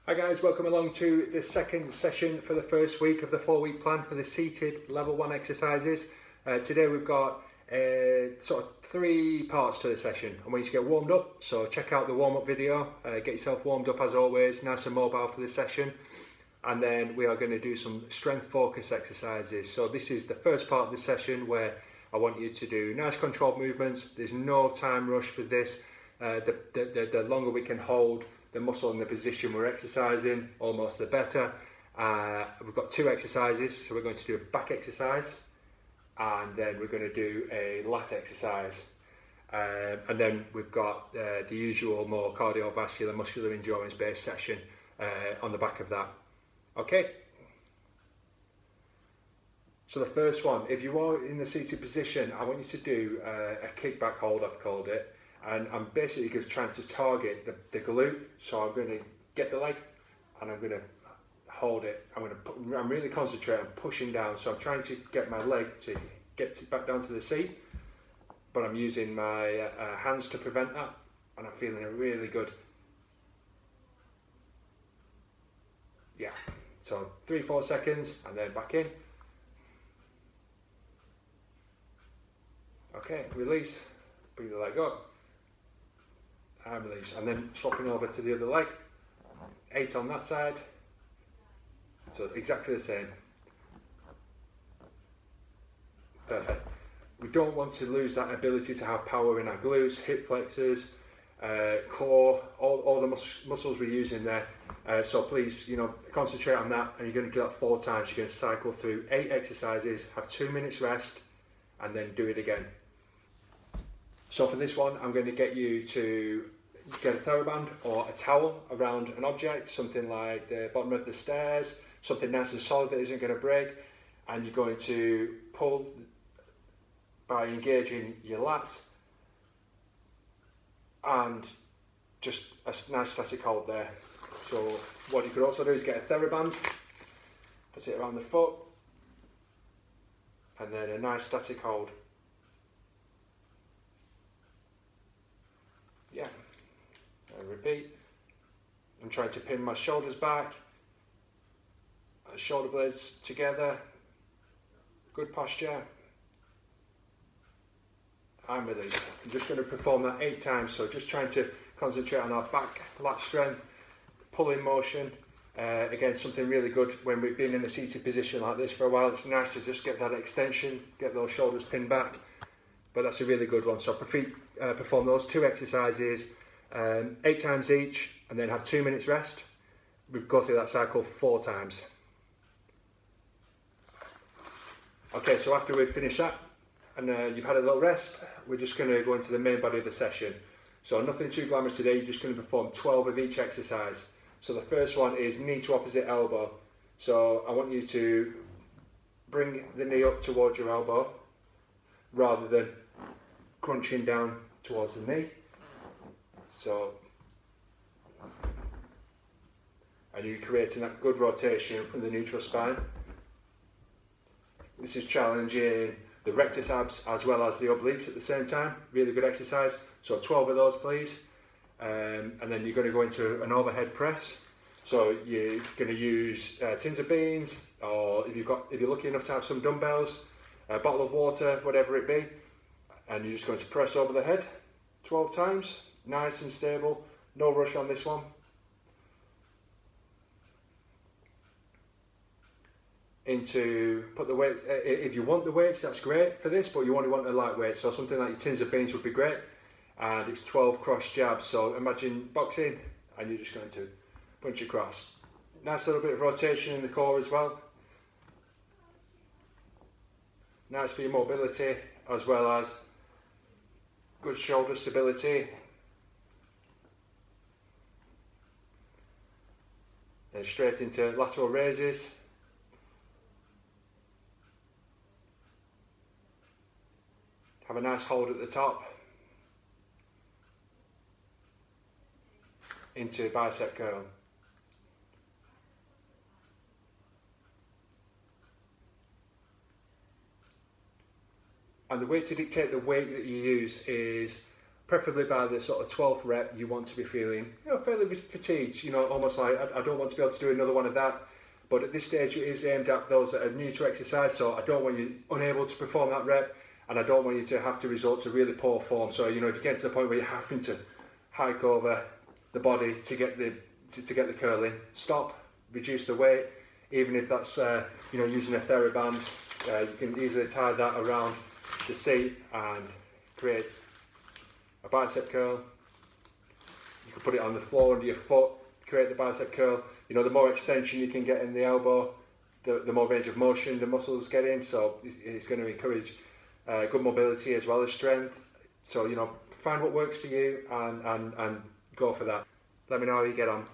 Hi guys, welcome along to the second session for the first week of the 4-week plan for the seated level 1 exercises. Today we've got sort of 3 parts to the session. I want you to get warmed up, so check out the warm-up video, get yourself warmed up as always, nice and mobile for this session. And then we are going to do some strength focus exercises. So this is the first part of the session where I want you to do nice controlled movements. There's no time rush for this. The longer we can hold the muscle in the position we're exercising, almost the better. We've got 2 exercises, so we're going to do a back exercise and then we're going to do a lat exercise. And then we've got the usual more cardiovascular, muscular endurance based session on the back of that. Okay? So the first one, if you are in the seated position, I want you to do a kickback hold, I've called it. And I'm basically just trying to target the glute. So I'm going to get the leg and I'm going to hold it. I'm really concentrating on pushing down. So I'm trying to get my leg to get back down to the seat, but I'm using my hands to prevent that. And I'm feeling it really good. Yeah. So 3-4 seconds and then back in. Okay, release, bring the leg up. And release, and then swapping over to the other leg. 8 on that side, so exactly the same. Perfect. We don't want to lose that ability to have power in our glutes, hip flexors, core, all the muscles we're using there. So please, concentrate on that, and you're going to do that 4 times. You're going to cycle through 8 exercises, have 2 minutes rest, and then do it again. So for this one, I'm going to get you to get a TheraBand or a towel around an object, something like the bottom of the stairs, something nice and solid that isn't going to break, and you're going to pull by engaging your lats and just a nice static hold there. So what you could also do is get a TheraBand, put it around the foot, and then a nice static hold. Yeah, and repeat. I'm trying to pin my shoulders back, shoulder blades together, good posture, and release. I'm just going to perform that 8 times, so just trying to concentrate on our back lat strength, pulling motion. Again, something really good when we've been in a seated position like this for a while. It's nice to just get that extension, get those shoulders pinned back. But that's a really good one. So perform those 2 exercises 8 times each, and then have 2 minutes rest. We go through that cycle 4 times. Okay, so after we've finished that and you've had a little rest, we're just going to go into the main body of the session. So nothing too glamorous today. You're just going to perform 12 of each exercise. So the first one is knee to opposite elbow. So I want you to bring the knee up towards your elbow rather than crunching down towards the knee. So, and you're creating that good rotation from the neutral spine. This is challenging the rectus abs as well as the obliques at the same time. Really good exercise. So 12 of those, please. And then you're going to go into an overhead press. So you're going to use tins of beans, or if you're lucky enough to have some dumbbells, a bottle of water, whatever it be. And you're just going to press over the head 12 times, nice and stable, no rush on this one. Put the weights, if you want the weights, that's great for this, but you only want a lightweight, so something like your tins of beans would be great. And it's 12 cross jabs, so imagine boxing, and you're just going to punch across. Nice little bit of rotation in the core as well. Nice for your mobility, as well as good shoulder stability. And straight into lateral raises. Have a nice hold at the top. Into a bicep curl. And the way to dictate the weight that you use is preferably by the sort of 12th rep, you want to be feeling, fairly fatigued, almost like I don't want to be able to do another one of that. But at this stage, it is aimed at those that are new to exercise, so I don't want you unable to perform that rep, and I don't want you to have to resort to really poor form. So, if you get to the point where you're having to hike over the body to get the curl in, stop, reduce the weight, even if that's, using a TheraBand. You can easily tie that around the seat and create a bicep curl. You can put it on the floor under your foot, create the bicep curl. The more extension you can get in the elbow, the more range of motion the muscles get in, so it's going to encourage good mobility as well as strength. So, find what works for you and go for that. Let me know how you get on.